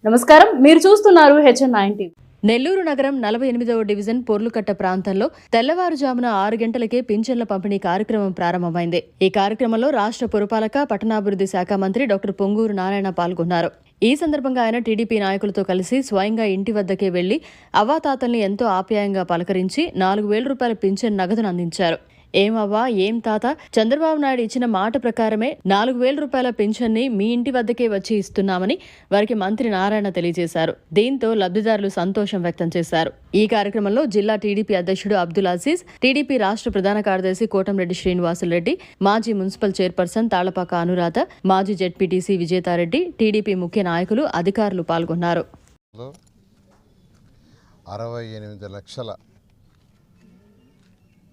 నమస్కారం, మీరు చూస్తున్నారు HN9 టీవీ. నెల్లూరు నగరం 48వ డివిజన్ పొర్లుకట్ట ప్రాంతంలో తెల్లవారుజామున 6 గంటలకే పింఛన్ల పంపిణీ కార్యక్రమం ప్రారంభమైంది. ఈ కార్యక్రమంలో రాష్ట్ర పురపాలక పట్టణాభివృద్ధి శాఖ మంత్రి డాక్టర్ పొంగూరు నారాయణ పాల్గొన్నారు. ఈ సందర్భంగా ఆయన టీడీపీ నాయకులతో కలిసి స్వయంగా ఇంటి వద్దకే వెళ్లి అవ్వాతాతల్ని ఎంతో ఆప్యాయంగా పలకరించి 4,000 రూపాయల పింఛన్ నగదును అందించారు. ఏమవ్వా ఏం తాత, చంద్రబాబు నాయుడు ఇచ్చిన మాట ప్రకారమే 4,000 రూపాయల పింఛన్ని మీ ఇంటి వద్దకే వచ్చి ఇస్తున్నామని వారికి మంత్రి నారాయణ తెలియజేశారు. దీంతో లబ్ధిదారులు సంతోషం వ్యక్తం చేశారు. ఈ కార్యక్రమంలో జిల్లా టీడీపీ అధ్యక్షుడు అబ్దుల్ అజీజ్, టీడీపీ రాష్ట్ర ప్రధాన కార్యదర్శి కోటంరెడ్డి శ్రీనివాసులరెడ్డి, మాజీ మున్సిపల్ చైర్పర్సన్ తాళ్లపాక అనురాధ, మాజీ జెడ్పీటీసీ విజేతారెడ్డి, టీడీపీ ముఖ్య నాయకులు, అధికారులు పాల్గొన్నారు.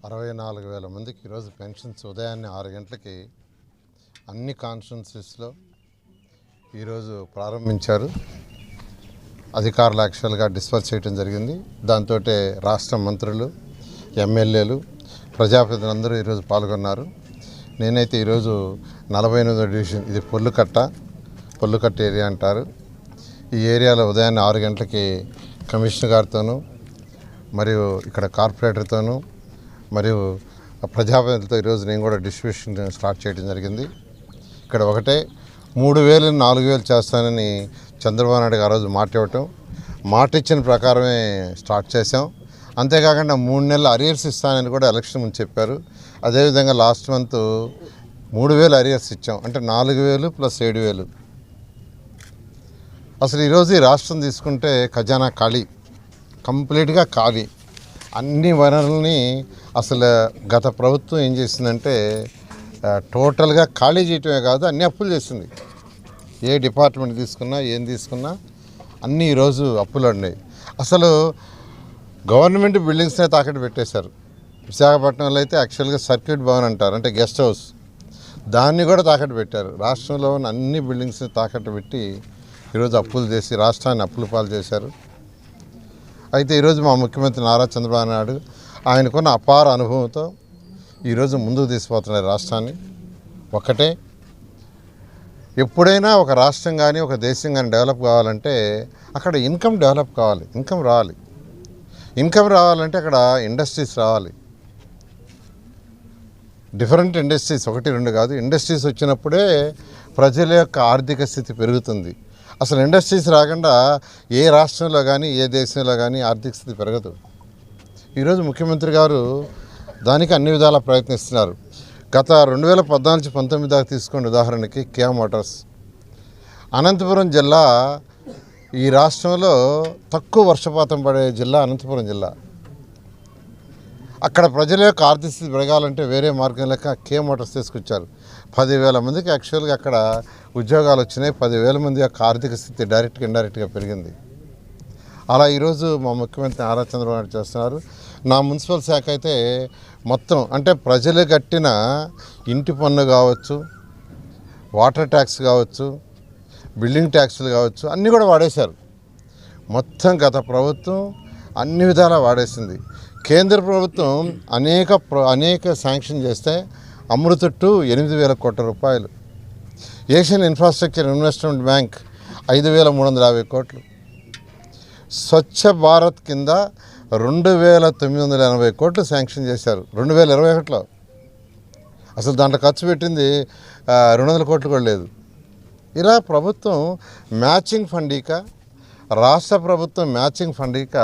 68,64,000 మందికి ఈరోజు పెన్షన్స్ ఉదయాన్నే 6 గంటలకి అన్ని కాన్స్టిట్యున్సీస్లో ఈరోజు ప్రారంభించారు. అధికారులు యాక్చువల్గా డిస్పర్స్ చేయడం జరిగింది. దాంతో రాష్ట్ర మంత్రులు, ఎమ్మెల్యేలు, ప్రజాప్రతినిధులందరూ ఈరోజు పాల్గొన్నారు. నేనైతే ఈరోజు 48వ డివిజన్, ఇది పొల్లుకట్ట ఏరియా అంటారు. ఈ ఏరియాలో ఉదయాన్నే 6 గంటలకి కమిషనర్ గారితోనూ మరియు ఇక్కడ కార్పొరేటర్తోనూ మరియు ప్రజాప్రతినిధులతో ఈరోజు నేను కూడా డిస్ట్రిబ్యూషన్ స్టార్ట్ చేయడం జరిగింది. ఇక్కడ ఒకటే 3,000 4,000 చేస్తానని చంద్రబాబు నాయుడు ఆ రోజు మాట ఇచ్చిన ప్రకారమే స్టార్ట్ చేశాం. అంతేకాకుండా 3 నెలల అరియర్స్ ఇస్తానని కూడా ఎలక్షన్ ముందు చెప్పారు. అదేవిధంగా లాస్ట్ మంత్ 3,000 అరియర్స్ ఇచ్చాం. అంటే 4,000 + 7,000. అసలు ఈరోజు ఈ రాష్ట్రం తీసుకుంటే ఖజానా ఖాళీ, కంప్లీట్గా ఖాళీ. అన్ని వనరుల్ని అసలు గత ప్రభుత్వం ఏం చేసిందంటే టోటల్గా ఖాళీ చేయటమే కాదు, అన్ని అప్పులు చేసింది. ఏ డిపార్ట్మెంట్ తీసుకున్నా ఏం తీసుకున్నా అన్నీ ఈరోజు అప్పులు ఉన్నాయి. అసలు గవర్నమెంట్ బిల్డింగ్స్నే తాకట్టు పెట్టేశారు. విశాఖపట్నంలో అయితే యాక్చువల్గా సర్క్యూట్ భవన్ అంటారు, అంటే గెస్ట్ హౌస్, దాన్ని కూడా తాకట్టు పెట్టారు. రాష్ట్రంలో ఉన్న అన్ని బిల్డింగ్స్ని తాకట్టు పెట్టి ఈరోజు అప్పులు చేసి రాష్ట్రాన్ని అప్పుల పాలు చేశారు. అయితే ఈరోజు మా ముఖ్యమంత్రి నారా చంద్రబాబు నాయుడు ఆయనకున్న అపార అనుభవంతో ఈరోజు ముందుకు తీసుకుపోతున్నారు రాష్ట్రాన్ని. ఒకటే, ఎప్పుడైనా ఒక రాష్ట్రం కానీ ఒక దేశం కానీ డెవలప్ కావాలంటే అక్కడ ఇన్కమ్ డెవలప్ కావాలి, ఇన్కమ్ రావాలంటే అక్కడ ఇండస్ట్రీస్ రావాలి. డిఫరెంట్ ఇండస్ట్రీస్, 1 2 కాదు, ఇండస్ట్రీస్ వచ్చినప్పుడే ప్రజల యొక్క ఆర్థిక స్థితి పెరుగుతుంది. అసలు ఇండస్ట్రీస్ రాకుండా ఏ రాష్ట్రంలో కానీ ఏ దేశంలో కానీ ఆర్థిక స్థితి పెరగదు. ఈరోజు ముఖ్యమంత్రి గారు దానికి అన్ని విధాలా ప్రయత్నిస్తున్నారు. గత 2014-19 దాకా తీసుకోండి. ఉదాహరణకి కియా మోటార్స్, అనంతపురం జిల్లా ఈ రాష్ట్రంలో తక్కువ వర్షపాతం పడే జిల్లా అనంతపురం జిల్లా. అక్కడ ప్రజల యొక్క ఆర్థిక స్థితి పెరగాలంటే వేరే మార్గం లేక కియా మోటార్స్ తీసుకొచ్చారు. 10,000 మందికి యాక్చువల్గా అక్కడ ఉద్యోగాలు వచ్చినాయి. 10,000 మంది యొక్క ఆర్థిక స్థితి డైరెక్ట్గా ఇండైరెక్ట్గా పెరిగింది. అలా ఈరోజు మా ముఖ్యమంత్రి నారా చంద్రబాబు నాయుడు చేస్తున్నారు. నా మున్సిపల్ శాఖ అయితే మొత్తం, అంటే ప్రజలు కట్టిన ఇంటి పన్ను కావచ్చు, వాటర్ ట్యాక్స్ కావచ్చు, బిల్డింగ్ ట్యాక్సులు కావచ్చు, అన్నీ కూడా వాడేశారు. మొత్తం గత ప్రభుత్వం అన్ని విధాలా వాడేసింది. కేంద్ర ప్రభుత్వం అనేక శాంక్షన్ చేస్తే అమృత 8,000 కోట్ల రూపాయలు, ఏషియన్ ఇన్ఫ్రాస్ట్రక్చర్ ఇన్వెస్ట్మెంట్ బ్యాంక్ 5,350 కోట్లు, స్వచ్ఛ భారత్ కింద 2,980 కోట్లు శాంక్షన్ చేశారు 2021లో. అసలు దాంట్లో ఖర్చు పెట్టింది 200 కోట్లు కూడా లేదు. ఇలా ప్రభుత్వం మ్యాచింగ్ ఫండీక, రాష్ట్ర ప్రభుత్వం మ్యాచింగ్ ఫండీక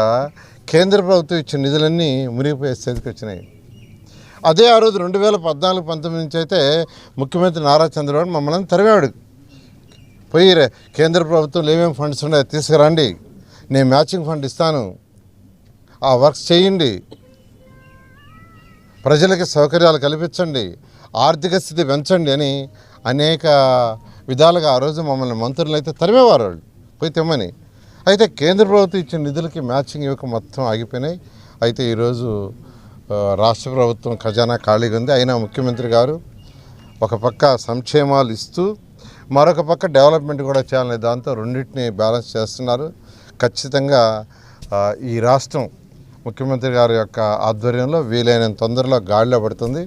కేంద్ర ప్రభుత్వం ఇచ్చిన నిధులన్నీ మునిగిపోయే స్థితికి వచ్చినాయి. అదే ఆ రోజు 2014-19 నుంచి అయితే ముఖ్యమంత్రి నారా చంద్రబాబు మమ్మల్ని తరివాడు. పోయి కేంద్ర ప్రభుత్వంలో ఏమేమి ఫండ్స్ ఉన్నాయో తీసుకురండి, నేను మ్యాచింగ్ ఫండ్ ఇస్తాను, ఆ వర్క్స్ చేయండి, ప్రజలకి సౌకర్యాలు కల్పించండి, ఆర్థిక స్థితి పెంచండి అని అనేక విధాలుగా ఆ రోజు మమ్మల్ని మంత్రులు అయితే తరిమేవారు వాళ్ళు పోయి తెమ్మని. అయితే కేంద్ర ప్రభుత్వం ఇచ్చిన నిధులకి మ్యాచింగ్ ఇవ్వక మొత్తం ఆగిపోయినాయి. అయితే ఈరోజు రాష్ట్ర ప్రభుత్వం ఖజానా ఖాళీగా ఉంది. అయినా ముఖ్యమంత్రి గారు ఒక పక్క సంక్షేమాలు ఇస్తూ మరొక పక్క డెవలప్మెంట్ కూడా చేయాలనే దాంతో రెండింటిని బ్యాలెన్స్ చేస్తున్నారు. ఖచ్చితంగా ఈ రాష్ట్రం ముఖ్యమంత్రి గారి యొక్క ఆధ్వర్యంలో వీలైనంత తొందరలో గాడిలో పడుతుంది.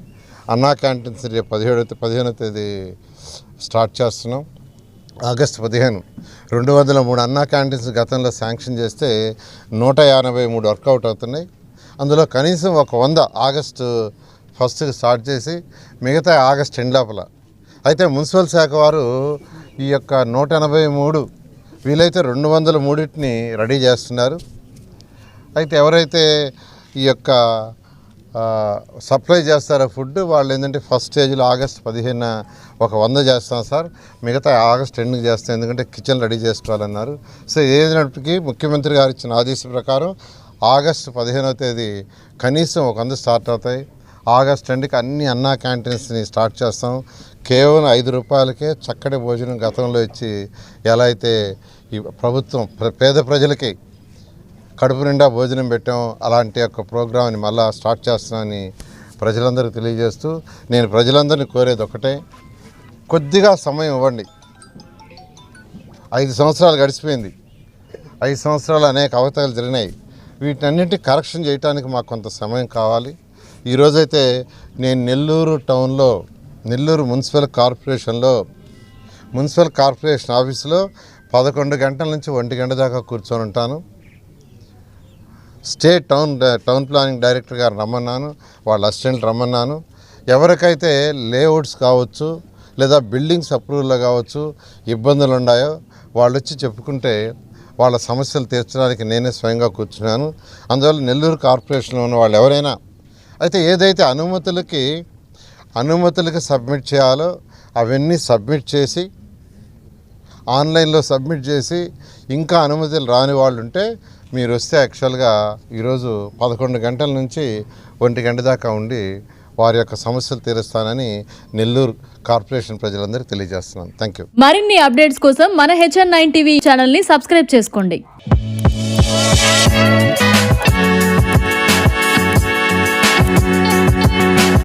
అన్నా క్యాంటీన్స్ 15వ తేదీ స్టార్ట్ చేస్తున్నాం. ఆగస్టు 15 203 అన్నా క్యాంటీన్స్ గతంలో శాంక్షన్ చేస్తే 153 వర్కౌట్ అవుతున్నాయి. అందులో కనీసం ఒక 100 ఆగస్టు 1కి స్టార్ట్ చేసి మిగతా ఆగస్టు 2 లోపల. అయితే మున్సిపల్ శాఖ వారు ఈ యొక్క 183 వీలైతే 203ని రెడీ చేస్తున్నారు. అయితే ఎవరైతే ఈ యొక్క సప్లై చేస్తారో ఫుడ్ వాళ్ళు ఏంటంటే ఫస్ట్ స్టేజ్లో ఆగస్టు 15 ఒక 100 చేస్తాం సార్, మిగతా ఆగస్టు 2కి చేస్తాం, ఎందుకంటే కిచెన్ రెడీ చేసుకోవాలన్నారు. సో ఏదైనప్పటికీ ముఖ్యమంత్రి గారు ఇచ్చిన ఆదేశం ప్రకారం ఆగస్టు 15వ తేదీ కనీసం ఒక 100 స్టార్ట్ అవుతాయి. ఆగస్టు 2కి అన్ని అన్నా క్యాంటీన్స్ని స్టార్ట్ చేస్తాం. కేవలం 5 రూపాయలకే చక్కటి భోజనం గతంలో ఇచ్చి ఎలా అయితే ఈ ప్రభుత్వం పేద ప్రజలకి కడుపు నిండా భోజనం పెట్టాం, అలాంటి యొక్క ప్రోగ్రామ్ని మళ్ళీ స్టార్ట్ చేస్తున్నామని ప్రజలందరికీ తెలియజేస్తూ నేను ప్రజలందరినీ కోరేది ఒకటే, కొద్దిగా సమయం ఇవ్వండి. 5 సంవత్సరాలు గడిచిపోయింది. 5 సంవత్సరాలు అనేక అవతారాలు జరిగినాయి. వీటన్నింటినీ కరెక్షన్ చేయడానికి మాకు కొంత సమయం కావాలి. ఈరోజైతే నేను నెల్లూరు టౌన్లో నెల్లూరు మున్సిపల్ కార్పొరేషన్ ఆఫీసులో 11 గంటల నుంచి 1 గంట దాకా కూర్చొని ఉంటాను. స్టేట్ టౌన్ ప్లానింగ్ డైరెక్టర్ గారు రమ్మన్నాను, వాళ్ళ అసిస్టెంట్ రమ్మన్నాను. ఎవరికైతే లేఅవుట్స్ కావచ్చు లేదా బిల్డింగ్స్ అప్రూవల్లో కావచ్చు ఇబ్బందులు ఉన్నాయో వాళ్ళు వచ్చి చెప్పుకుంటే వాళ్ళ సమస్యలు తీర్చడానికి నేనే స్వయంగా కూర్చున్నాను. అందువల్ల నెల్లూరు కార్పొరేషన్లో ఉన్న వాళ్ళు ఎవరైనా అయితే ఏదైతే అనుమతులకి సబ్మిట్ చేయాలో అవన్నీ సబ్మిట్ చేసి ఆన్లైన్లో సబ్మిట్ చేసి ఇంకా అనుమతులు రాని వాళ్ళు ఉంటే మీరు వస్తే యాక్చువల్గా ఈరోజు 11 గంటల నుంచి 1 గంట దాకా ఉండి వారి యొక్క సమస్యలు తీరుస్తానని నెల్లూరు కార్పొరేషన్ ప్రజలందరికీ తెలియజేస్తున్నాను. Thank you. మరిన్ని అప్డేట్స్ కోసం మన HN9 టీవీ ఛానల్ని సబ్స్క్రైబ్ చేసుకోండి.